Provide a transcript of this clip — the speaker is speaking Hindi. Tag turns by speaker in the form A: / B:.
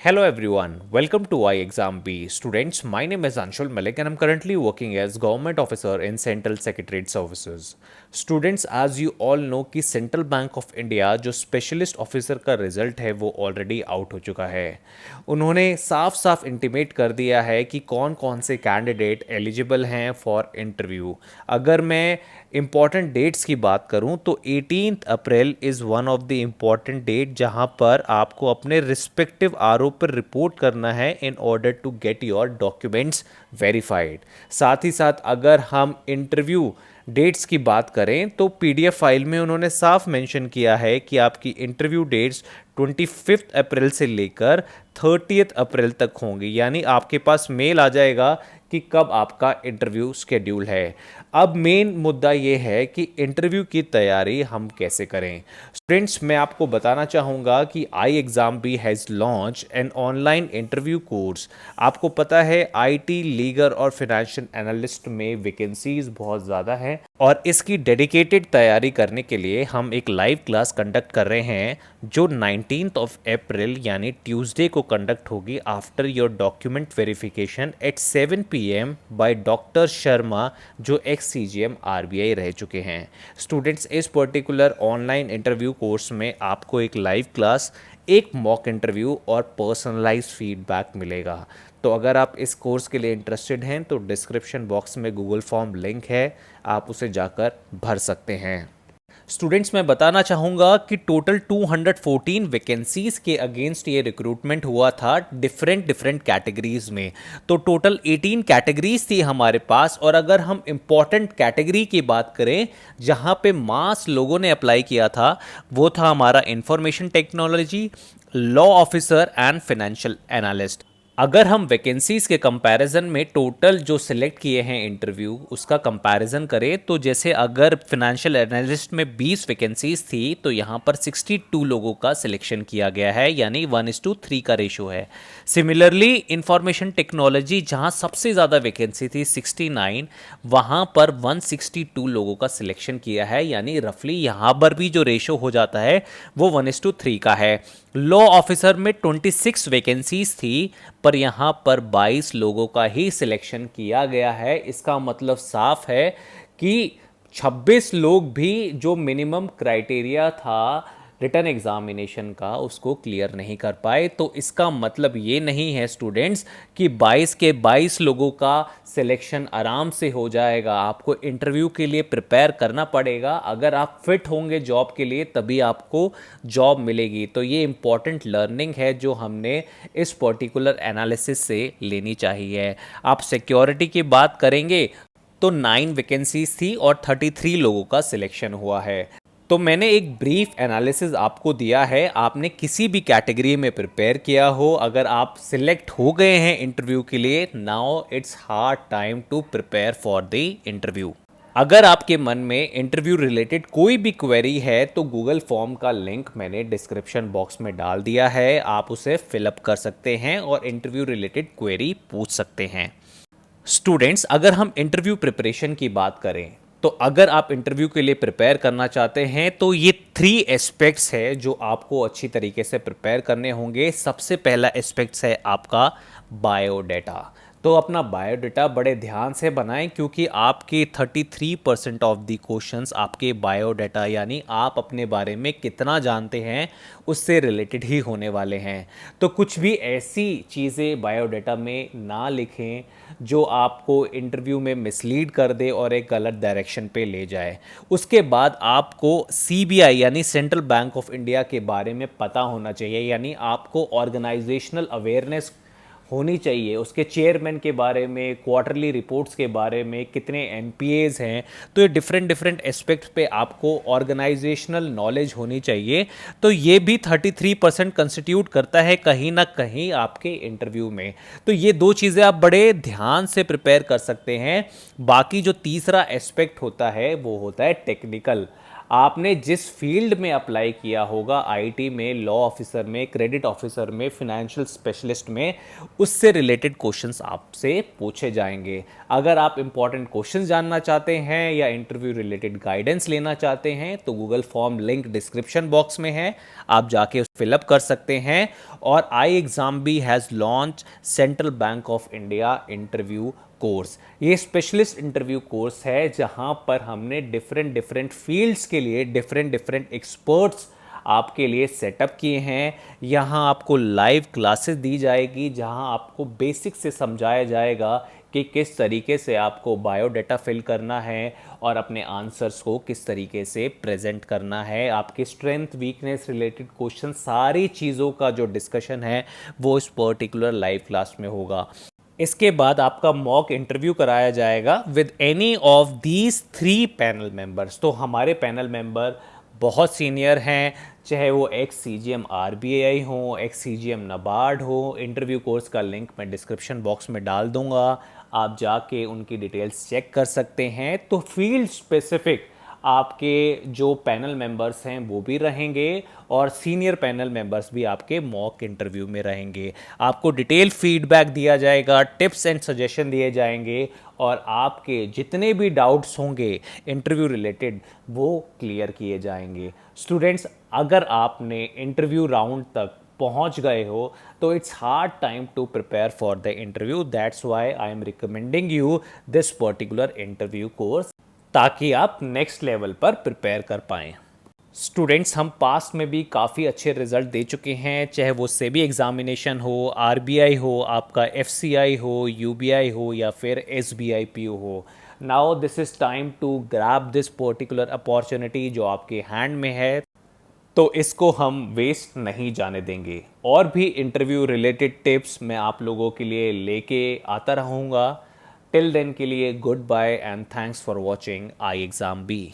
A: Hello everyone, welcome to iExamB. Students, my name is Anshul Malik and I'm currently working as Government Officer in Central Secretariat Services. Students, as you all know कि सेंट्रल बैंक ऑफ इंडिया जो स्पेशलिस्ट ऑफिसर का रिजल्ट है वो ऑलरेडी आउट हो चुका है। उन्होंने साफ साफ इंटीमेट कर दिया है कि कौन कौन से कैंडिडेट एलिजिबल हैं फॉर इंटरव्यू। अगर मैं इम्पॉर्टेंट डेट्स की बात करूं तो 18 April is one of the important date जहां पर आपको अपने रिस्पेक्टिव आरओ पर रिपोर्ट करना है in order to get your documents verified. साथ ही साथ अगर हम इंटरव्यू डेट्स की बात करें तो पीडीएफ फाइल में उन्होंने साफ मेंशन किया है कि आपकी इंटरव्यू डेट्स 25 अप्रैल से लेकर 30 अप्रैल तक होंगी, यानी आपके पास मेल आ जाएगा कि कब आपका इंटरव्यू शेड्यूल है। अब मेन मुद्दा ये है कि इंटरव्यू की तैयारी हम कैसे करें। स्टूडेंट्स, मैं आपको बताना चाहूँगा कि iExamB has launch an online interview course. आपको पता है आईटी, लीगल और फाइनेंशियल एनालिस्ट में वैकेंसीज बहुत ज़्यादा है और इसकी डेडिकेटेड तैयारी करने के लिए हम एक लाइव क्लास कंडक्ट कर रहे हैं जो 19 अप्रैल यानी ट्यूसडे को कंडक्ट होगी after your document verification eight 7 PM by doctor Sharma जो एक्स CGM RBI रह चुके हैं। स्टूडेंट्स, इस पर्टिकुलर ऑनलाइन इंटरव्यू कोर्स में आपको एक लाइव क्लास, एक मॉक इंटरव्यू और पर्सनलाइज्ड फीडबैक मिलेगा। तो अगर आप इस कोर्स के लिए इंटरेस्टेड हैं तो डिस्क्रिप्शन बॉक्स में गूगल फॉर्म लिंक है, आप उसे जाकर भर सकते हैं। स्टूडेंट्स, मैं बताना चाहूँगा कि टोटल 214 वैकेंसीज़ के अगेंस्ट ये रिक्रूटमेंट हुआ था डिफरेंट कैटेगरीज में। तो टोटल 18 कैटेगरीज थी हमारे पास। और अगर हम इम्पॉर्टेंट कैटेगरी की बात करें जहाँ पे मास लोगों ने अप्लाई किया था, वो था हमारा information technology, law officer and financial analyst. अगर हम वैकेंसीज़ के कंपैरिजन में टोटल जो सिलेक्ट किए हैं इंटरव्यू उसका कंपैरिजन करें तो जैसे अगर फाइनेंशियल एनालिस्ट में 20 वैकेंसीज़ थी तो यहाँ पर 62 लोगों का सिलेक्शन किया गया है, यानी 1:3 का रेशो है। सिमिलरली इंफॉर्मेशन टेक्नोलॉजी जहाँ सबसे ज़्यादा वैकेंसी थी 69, वहाँ पर 162 लोगों का सिलेक्शन किया है, यानी रफली यहाँ पर भी जो रेशो हो जाता है वो 1:3 का है। लॉ ऑफिसर में 26 वैकेंसीज थी पर यहाँ पर 22 लोगों का ही सिलेक्शन किया गया है। इसका मतलब साफ है कि 26 लोग भी जो मिनिमम क्राइटेरिया था रिटन एग्जामिनेशन का उसको क्लियर नहीं कर पाए। तो इसका मतलब ये नहीं है स्टूडेंट्स कि 22 के 22 लोगों का सिलेक्शन आराम से हो जाएगा। आपको इंटरव्यू के लिए प्रिपेयर करना पड़ेगा। अगर आप फिट होंगे जॉब के लिए तभी आपको जॉब मिलेगी। तो ये इंपॉर्टेंट लर्निंग है जो हमने इस पर्टिकुलर एनालिसिस से लेनी चाहिए। आप सिक्योरिटी की बात करेंगे तो 9 वैकेंसीज थी और 33 लोगों का सिलेक्शन हुआ है। तो मैंने एक ब्रीफ एनालिसिस आपको दिया है। आपने किसी भी कैटेगरी में प्रिपेयर किया हो, अगर आप सिलेक्ट हो गए हैं इंटरव्यू के लिए, now it's hard time to prepare for the interview. अगर आपके मन में इंटरव्यू रिलेटेड कोई भी क्वेरी है तो गूगल फॉर्म का लिंक मैंने डिस्क्रिप्शन बॉक्स में डाल दिया है, आप उसे फिलअप कर सकते हैं और इंटरव्यू रिलेटेड क्वेरी पूछ सकते हैं। स्टूडेंट्स, अगर हम इंटरव्यू प्रिपरेशन की बात करें तो अगर आप इंटरव्यू के लिए प्रिपेयर करना चाहते हैं तो ये 3 एस्पेक्ट्स है जो आपको अच्छी तरीके से प्रिपेयर करने होंगे। सबसे पहला एस्पेक्ट्स है आपका बायोडाटा। तो अपना बायोडाटा बड़े ध्यान से बनाएं क्योंकि आपके 33% ऑफ द क्वेश्चंस आपके बायोडाटा यानी आप अपने बारे में कितना जानते हैं उससे रिलेटेड ही होने वाले हैं। तो कुछ भी ऐसी चीज़ें बायोडाटा में ना लिखें जो आपको इंटरव्यू में मिसलीड कर दे और एक गलत डायरेक्शन पे ले जाए। उसके बाद आपको CBI यानी सेंट्रल बैंक ऑफ इंडिया के बारे में पता होना चाहिए, यानी आपको ऑर्गेनाइजेशनल अवेयरनेस होनी चाहिए उसके चेयरमैन के बारे में, क्वार्टरली रिपोर्ट्स के बारे में, कितने MPAs हैं। तो ये डिफरेंट एस्पेक्ट पे आपको ऑर्गेनाइजेशनल नॉलेज होनी चाहिए। तो ये भी 33% कंस्टिट्यूट करता है कहीं ना कहीं आपके इंटरव्यू में। तो ये 2 चीज़ें आप बड़े ध्यान से प्रिपेयर कर सकते हैं। बाकी जो तीसरा एस्पेक्ट होता है वो होता है टेक्निकल। आपने जिस फील्ड में अप्लाई किया होगा, आईटी में, लॉ ऑफिसर में, क्रेडिट ऑफिसर में, फिनेंशियल स्पेशलिस्ट में, उससे रिलेटेड क्वेश्चंस आपसे पूछे जाएंगे। अगर आप इंपॉर्टेंट क्वेश्चंस जानना चाहते हैं या इंटरव्यू रिलेटेड गाइडेंस लेना चाहते हैं तो Google form link description box में है, आप जाके उस फिलअप कर सकते हैं। और ixamBee has launch Central Bank of India interview course. ये स्पेशलिस्ट इंटरव्यू कोर्स है जहां पर हमने डिफरेंट डिफरेंट फील्ड्स के लिए डिफरेंट डिफरेंट एक्सपर्ट्स आपके लिए सेटअप किए हैं। यहाँ आपको लाइव क्लासेस दी जाएगी जहाँ आपको बेसिक से समझाया जाएगा कि किस तरीके से आपको बायोडाटा फिल करना है और अपने आंसर्स को किस तरीके से प्रेजेंट करना है। आपके स्ट्रेंथ वीकनेस रिलेटेड क्वेश्चन, सारी चीज़ों का जो डिस्कशन है वो इस पर्टिकुलर लाइव क्लास में होगा। इसके बाद आपका मॉक इंटरव्यू कराया जाएगा with any of these 3 panel members. तो हमारे पैनल मेंबर बहुत सीनियर हैं, चाहे वो ex C G M R B I हो, ex C G M NABARD हो। इंटरव्यू कोर्स का लिंक मैं डिस्क्रिप्शन बॉक्स में डाल दूंगा, आप जाके उनकी डिटेल्स चेक कर सकते हैं। तो फील्ड स्पेसिफिक आपके जो पैनल मेंबर्स हैं वो भी रहेंगे और सीनियर पैनल मेंबर्स भी आपके मॉक इंटरव्यू में रहेंगे। आपको डिटेल फीडबैक दिया जाएगा, टिप्स एंड सजेशन दिए जाएंगे और आपके जितने भी डाउट्स होंगे इंटरव्यू रिलेटेड वो क्लियर किए जाएंगे। स्टूडेंट्स, अगर आपने इंटरव्यू राउंड तक पहुंच गए हो तो it's hard time to prepare for the interview. That's why I am recommending you this particular interview course, ताकि आप नेक्स्ट लेवल पर प्रिपेयर कर पाएँ। स्टूडेंट्स, हम पास्ट में भी काफ़ी अच्छे रिजल्ट दे चुके हैं, चाहे वो सेबी एग्जामिनेशन हो, आरबीआई हो, आपका एफसीआई हो, यूबीआई हो या फिर एसबीआई पीओ हो। Now this is time to grab this particular opportunity जो आपके हैंड में है, तो इसको हम वेस्ट नहीं जाने देंगे। और भी इंटरव्यू रिलेटेड टिप्स मैं आप लोगों के लिए लेके आता रहूँगा। टिल देन के लिए goodbye and thanks for watching I exam B.